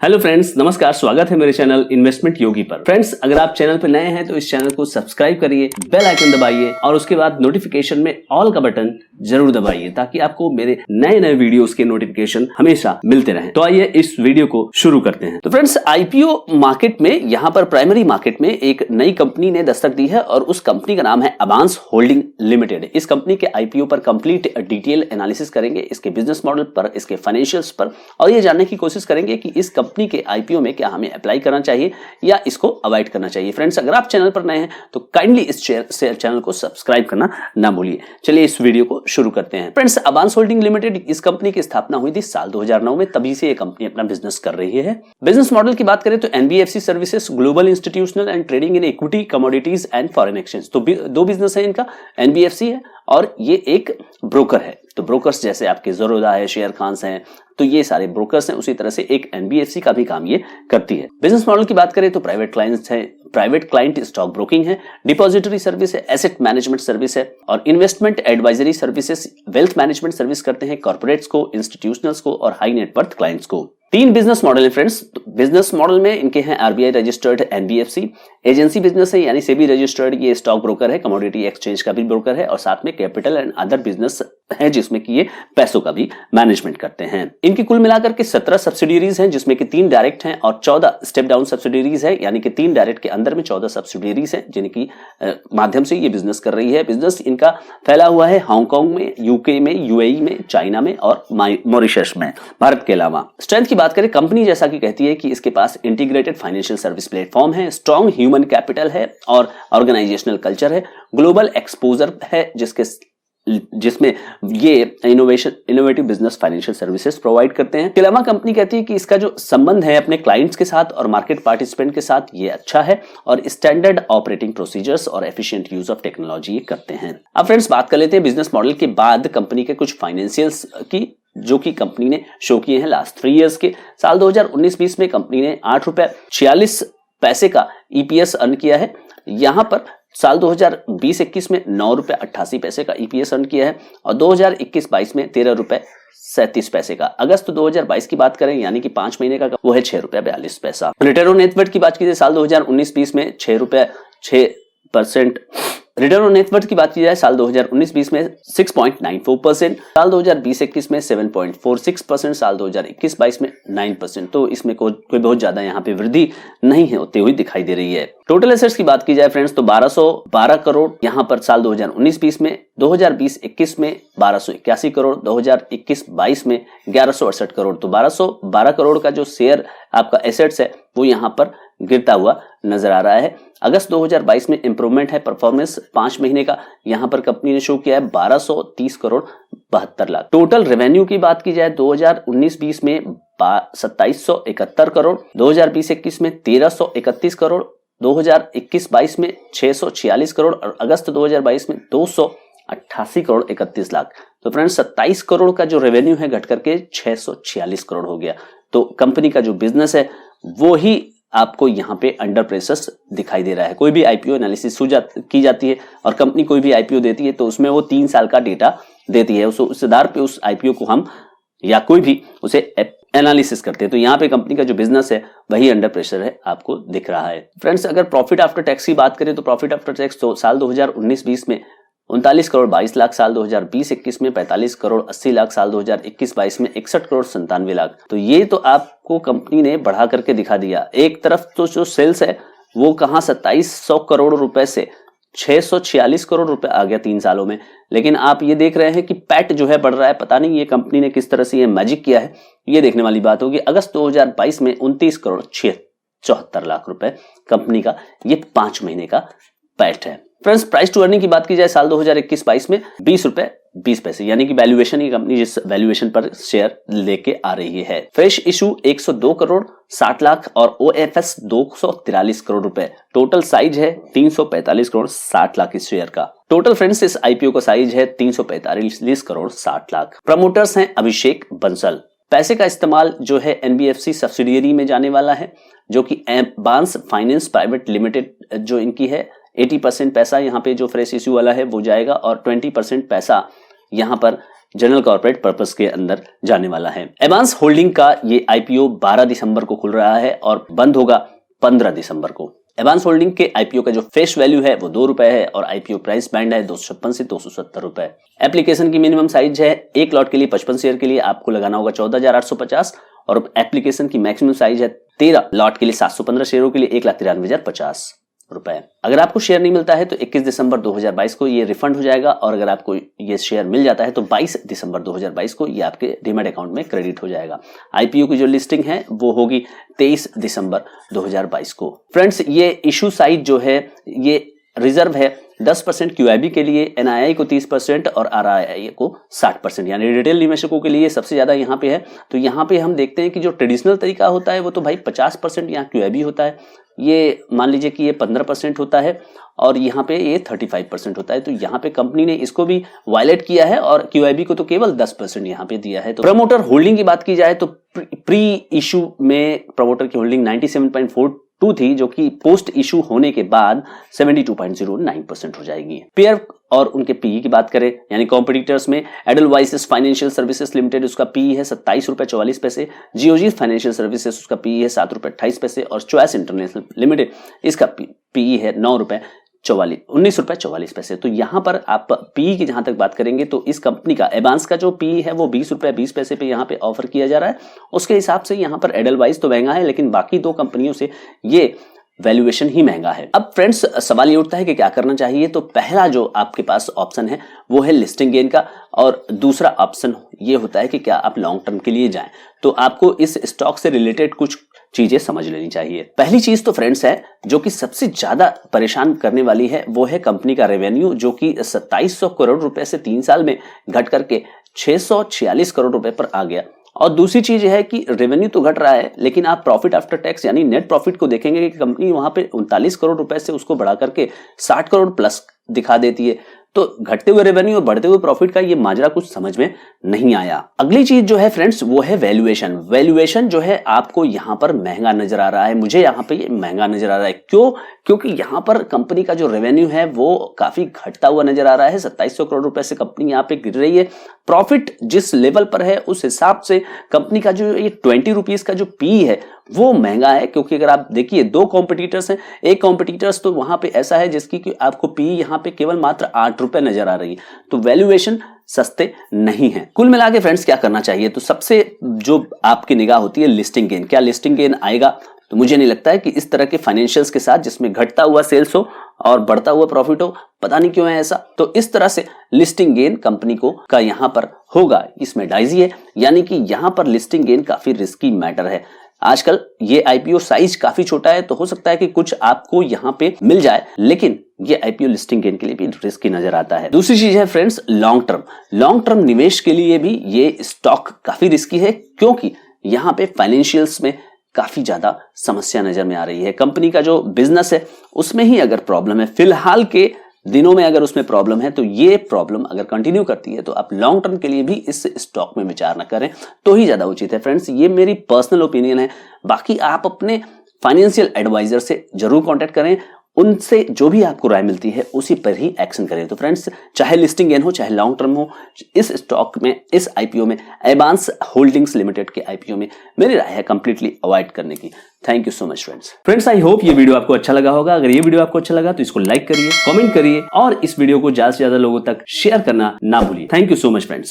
Hello friends, नमस्कार। स्वागत है मेरे चैनल इन्वेस्टमेंट योगी पर। फ्रेंड्स, अगर आप चैनल पर नए हैं तो इस चैनल को सब्सक्राइब करिए, बेल आइकन दबाइए और उसके बाद नोटिफिकेशन में ऑल का बटन जरूर दबाइए ताकि आपको मेरे नए नए वीडियोस के नोटिफिकेशन हमेशा मिलते रहें। तो आइए इस वीडियो को शुरू करते हैं। तो फ्रेंड्स, आईपीओ मार्केट में यहाँ पर प्राइमरी मार्केट में एक नई कंपनी ने दस्तक दी है और उस कंपनी का नाम है अवांस होल्डिंग लिमिटेड। इस कंपनी के आईपीओ पर कंप्लीट डिटेल एनालिसिस करेंगे, इसके बिजनेस मॉडल पर, इसके फाइनेंशियल्स पर, और ये जानने की कोशिश करेंगे कि इस कंपनी के आईपीओ में क्या हमें अप्लाई करना चाहिए या इसको अवॉइड करना चाहिए। फ्रेंड्स, अगर आप चैनल पर नए हैं तो काइंडली इस चैनल को सब्सक्राइब करना ना भूलिए। चलिए इस वीडियो को शुरू करते हैं। फ्रेंड्स, अवांस होल्डिंग लिमिटेड, इस कंपनी की स्थापना हुई थी साल 2009 में। तभी से ये कंपनी अपना बिजनेस कर रही है। बिजनेस मॉडल की बात करें तो NBFC services, global institutional and trading in equity, commodities and foreign exchange. तो दो बिजनेस है इनका, एनबीएफसी है और ये एक ब्रोकर है। तो ब्रोकर्स जैसे आपके ज़रोदा है, शेयर खान्स हैं, तो ये सारे ब्रोकर्स हैं। उसी तरह से एक एनबीएफसी का भी काम ये करती है। बिजनेस मॉडल की बात करें तो प्राइवेट क्लाइंट्स है, प्राइवेट क्लाइंट स्टॉक ब्रोकिंग है, डिपॉजिटरी सर्विस है, एसेट मैनेजमेंट सर्विस है और investment advisory services, wealth management service करते हैं कॉर्पोरेट्स को, इंस्टीट्यूशनल्स को और हाई नेटवर्थ क्लाइंट्स को। 3 बिजनेस मॉडल है फ्रेंड्स। बिजनेस मॉडल में इनके हैं RBI registered NBFC, agency business है यानी सेबी रजिस्टर्ड, ये स्टॉक ब्रोकर है, कमोडिटी एक्सचेंज का भी ब्रोकर है और साथ में कैपिटल एंड अदर बिजनेस है जिसमें कि ये पैसों का भी मैनेजमेंट करते हैं। इनकी कुल मिलाकर के 17 सब्सिडियरीज हैं जिसमें कि 3 डायरेक्ट हैं और 14 स्टेप डाउन सब्सिडियरीज है, यानी कि 3 डायरेक्ट के अंदर में 14 सब्सिडियरीज हैं जिनकी माध्यम से ये बिजनेस कर रही है। बिजनेस इनका फैला हुआ है हांगकांग में, यूके में, यूएई में, चाइना में और मॉरिशस में, भारत के अलावा। स्ट्रेंथ की बात करें, कंपनी जैसा कि कहती है कि इसके पास इंटीग्रेटेड फाइनेंशियल सर्विस प्लेटफॉर्म है, स्ट्रॉन्ग ह्यूमन कैपिटल है और ऑर्गेनाइजेशनल कल्चर है, ग्लोबल एक्सपोजर है जिसमें ये innovative business financial services provide करते हैं। इसके अलावा कंपनी कहती है कि इसका जो संबंध है अपने क्लाइंट्स के साथ और मार्केट पार्टिसिपेंट के साथ ये अच्छा है और स्टैंडर्ड ऑपरेटिंग प्रोसीजर्स और एफिशिएंट यूज ऑफ टेक्नोलॉजी करते हैं। अब फ्रेंड्स, बात कर लेते हैं बिजनेस मॉडल के बाद कंपनी के कुछ फाइनेंशियल्स की, जो कि कंपनी ने शो किए हैं लास्ट 3 इयर्स के। साल 2019-20 में कंपनी ने ₹8.46 का ईपीएस अर्न किया है। यहां पर साल 2020-21 में ₹9.88 का ईपीएस अर्न किया है और 2021-22 में ₹13.37 का। अगस्त 2022 की बात करें यानी कि 5 महीने का, वो है ₹6.42। रिटर्न ऑन नेटवर्थ की बात कीजिए, साल 2019-20 में 6% रिटर्न ऑन नेटवर्थ की बात की जाए साल 2019-20 में 6.94%, साल 2020-21 में 7.46%, साल 2021-22 में 9%। तो इसमें कोई बहुत ज्यादा यहाँ पे वृद्धि नहीं होती हुई दिखाई दे रही है। टोटल एसेट्स की बात की जाए फ्रेंड्स तो 1212 करोड़ यहाँ पर साल 2019-20 में, 2020-21 में 1281 करोड़, 2021-22 में 1168 करोड़। तो 1212 करोड़ का जो शेयर आपका एसेट्स है वो यहाँ पर गिरता हुआ नजर आ रहा है। अगस्त 2022 में इंप्रूवमेंट है परफॉर्मेंस 5 महीने का, यहां पर कंपनी ने शो किया है 1230 करोड़ 72 लाख। टोटल रेवेन्यू की बात की जाए 2019-20 में 2771 करोड़, 2020-21 में 1331 करोड़, 2021-22 में 646 करोड़ और अगस्त 2022 में 288 करोड़ 31 लाख। तो फ्रेंड्स, 27 करोड़ का जो रेवेन्यू है घट करके 646 करोड़ हो गया। तो कंपनी का जो बिजनेस है वो ही आपको यहाँ पे अंडर प्रेशर दिखाई दे रहा है। कोई भी आईपीओ एनालिसिस की जाती है और कंपनी कोई भी आईपीओ देती है तो उसमें वो 3 साल का डेटा देती है, उस आधार पे उस आईपीओ को हम या कोई भी उसे एनालिसिस करते हैं। तो यहाँ पे कंपनी का जो बिजनेस है वही अंडर प्रेशर है, आपको दिख रहा है। फ्रेंड्स, अगर प्रॉफिट आफ्टर टैक्स की बात करें तो प्रॉफिट आफ्टर टैक्स तो साल 2019-20 में 39 करोड़ 22 लाख, साल 2020-21 में 45 करोड़ 80 लाख, साल 2021-22 में 61 करोड़ 97 लाख। तो ये तो आपको कंपनी ने बढ़ा करके दिखा दिया। एक तरफ तो जो सेल्स है वो कहाँ 2700 करोड़ रुपए से 646 करोड़ रुपए आ गया 3 सालों में, लेकिन आप ये देख रहे हैं कि पैट जो है बढ़ रहा है। पता नहीं ये कंपनी ने किस तरह से ये मैजिक किया है, ये देखने वाली बात होगी। अगस्त 2022 में 29 करोड़ 74 लाख रुपए कंपनी का ये 5 महीने का पैट है। फ्रेंड्स, प्राइस टू अर्निंग की बात की जाए साल 2021-22 में ₹20.20, यानी कि वैल्यूएशन की कंपनी जिस वैल्यूएशन पर शेयर लेके आ रही है। फ्रेश इशू 102 करोड़ 60 लाख और ओएफएस 243 करोड़ रुपए। टोटल साइज है 345 करोड़ 60 लाख इस शेयर का। टोटल फ्रेंड्स, इस आईपीओ का साइज है 345 करोड़ 60 लाख। प्रमोटर्स हैं अभिषेक बंसल। पैसे का इस्तेमाल जो है एनबीएफसी सब्सिडियरी में जाने वाला है, जो कि अवांस फाइनेंस प्राइवेट लिमिटेड जो इनकी है। 80% पैसा यहाँ पे जो फ्रेश इश्यू वाला है वो जाएगा और 20% पैसा यहाँ पर जनरल कॉर्पोरेट पर्पस के अंदर जाने वाला है। एडवांस होल्डिंग का ये आईपीओ 12 दिसंबर को खुल रहा है और बंद होगा 15 दिसंबर को। एडवांस होल्डिंग के आईपीओ का जो फेस वैल्यू है वो 2 रुपए है और आईपीओ प्राइस बैंड है 256 से 270 रुपए। एप्लीकेशन की मिनिमम साइज है एक लॉट के लिए 55 शेयर के लिए आपको लगाना होगा 14,850 और एप्लीकेशन की मैक्सिमम साइज है 13 लॉट के लिए 715 शेयरों के लिए 1,93,050 रुपए। अगर आपको शेयर नहीं मिलता है तो 21 दिसंबर 2022 को ये रिफंड हो जाएगा और अगर आपको ये शेयर मिल जाता है तो 22 दिसंबर 2022 को ये आपके डीमैट अकाउंट में क्रेडिट हो जाएगा। आईपीओ की जो लिस्टिंग है वो होगी 23 दिसंबर 2022 को। फ्रेंड्स, ये इशू साइज जो है ये रिजर्व है 10% क्यूआईबी के लिए, एनआईआई को 30% और आरआईआई को 60%, यानी रिटेल निवेशकों के लिए सबसे ज्यादा यहाँ पे है। तो यहाँ पे हम देखते हैं कि जो ट्रेडिशनल तरीका होता है वो तो भाई 50% यहाँ क्यूआईबी होता है, ये मान लीजिए कि ये 15% होता है और यहाँ पे ये 35% होता है। तो यहाँ पे कंपनी ने इसको भी वायलेट किया है और क्यूआईबी को तो केवल 10% यहाँ पे दिया है। तो प्रमोटर होल्डिंग की बात की जाए तो प्री इशू में प्रमोटर की होल्डिंग 97.42 थी, जो कि पोस्ट इशू होने के बाद 72.09% हो जाएगी। पेयर और उनके पीई की बात करें, यानी कॉम्पिटिटर्स में एडलवाइस फाइनेंशियल सर्विसेज लिमिटेड उसका पीई है 27 रुपए 44 पैसे, जियोजी फाइनेंशियल सर्विसेज उसका पीई है 7 रुपए 28 पैसे और चॉइस इंटरनेशनल लिमिटेड इसका पीई है 19 रुपए 44 पैसे। तो यहां पर आप पीई की जहां तक बात करेंगे तो इस कंपनी का एडवांस का जो पीई है वो 20 रुपए 20 पैसे पे यहां पे ऑफर किया जा रहा है। उसके हिसाब से यहां पर एडलवाइस तो महंगा है, लेकिन बाकी दो कंपनियों से ये वैल्यूएशन ही महंगा है। अब फ्रेंड्स, सवाल ये उठता है कि क्या करना चाहिए। तो पहला जो आपके पास ऑप्शन है वो है लिस्टिंग गेन का और दूसरा ऑप्शन ये होता है कि क्या आप लॉन्ग टर्म के लिए जाएं। तो आपको इस स्टॉक से रिलेटेड कुछ चीजें समझ लेनी चाहिए। पहली चीज तो फ्रेंड्स है जो कि सबसे ज्यादा परेशान करने वाली है वो है कंपनी का रेवेन्यू, जो कि 2700 करोड़ रुपए से 3 साल में घट करके 646 करोड़ रुपए पर आ गया। और दूसरी चीज है कि रेवेन्यू तो घट रहा है, लेकिन आप प्रॉफिट आफ्टर टैक्स यानी नेट प्रॉफिट को देखेंगे कि कंपनी वहां पे 39 करोड़ रुपए से उसको बढ़ा करके 60 करोड़ प्लस दिखा देती है। तो घटते हुए रेवेन्यू और बढ़ते हुए प्रॉफिट का ये माजरा कुछ समझ में नहीं आया। अगली चीज जो है फ्रेंड्स वो है वैल्यूएशन। वैल्यूएशन जो है आपको यहां पर महंगा नजर आ रहा है, मुझे यहां पे ये महंगा नजर आ रहा है। क्यों? क्योंकि यहां पर कंपनी का जो रेवेन्यू है वो काफी घटता हुआ नजर आ रहा है। 2700 करोड़ रुपए से कंपनी यहां पे गिर रही है। प्रॉफिट जिस लेवल पर है उस हिसाब से कंपनी का जो ये 20 रुपीज का जो पी है वो महंगा है। क्योंकि अगर आप देखिए दो कॉम्पिटिटर्स हैं, एक कॉम्पिटिटर्स तो वहां पे ऐसा है जिसकी कि आपको पी यहां पे केवल मात्र 8 रुपए नजर आ रही है। तो वैल्यूएशन सस्ते नहीं है। कुल मिला के फ्रेंड्स क्या करना चाहिए, तो सबसे जो आपकी निगाह होती है लिस्टिंग गेन। क्या लिस्टिंग गेन आएगा? तो मुझे नहीं लगता है कि इस तरह के फाइनेंशियल्स के साथ जिसमें घटता हुआ सेल्स हो और बढ़ता हुआ प्रॉफिट हो, पता नहीं क्यों है ऐसा। तो इस तरह से लिस्टिंग गेन कंपनी को का यहां पर होगा, इसमें डाइजी है, यानी कि यहां पर लिस्टिंग गेन काफी रिस्की मैटर है। आजकल ये आईपीओ साइज काफी छोटा है, तो हो सकता है कि कुछ आपको यहां पे मिल जाए, लेकिन ये आईपीओ लिस्टिंग गेन के लिए भी रिस्की नजर आता है। दूसरी चीज है friends long term. Long term निवेश के लिए भी ये स्टॉक काफी रिस्की है, क्योंकि यहां पे फाइनेंशियल्स में काफी ज्यादा समस्या नजर में आ रही है। कंपनी का जो बिजनेस है उसमें ही अगर प्रॉब्लम है, फिलहाल के दिनों में अगर उसमें प्रॉब्लम है, तो ये प्रॉब्लम अगर कंटिन्यू करती है तो आप लॉन्ग टर्म के लिए भी इस स्टॉक में विचार न करें तो ही ज्यादा उचित है। फ्रेंड्स, ये मेरी पर्सनल ओपिनियन है। बाकी आप अपने फाइनेंशियल एडवाइजर से जरूर कांटेक्ट करें, उनसे जो भी आपको राय मिलती है उसी पर ही एक्शन करें। तो फ्रेंड्स, चाहे लिस्टिंग गेन हो चाहे लॉन्ग टर्म हो, इस स्टॉक में, इस आईपीओ में, एडवांस होल्डिंग्स लिमिटेड के आईपीओ में मेरी राय है कंप्लीटली अवॉइड करने की। Thank you so much friends. I hope ये वीडियो आपको अच्छा लगा होगा। अगर ये वीडियो आपको अच्छा लगा तो इसको लाइक करिए, कमेंट करिए और इस वीडियो को ज्यादा से ज्यादा लोगों तक शेयर करना ना भूलिए। Thank you so much friends.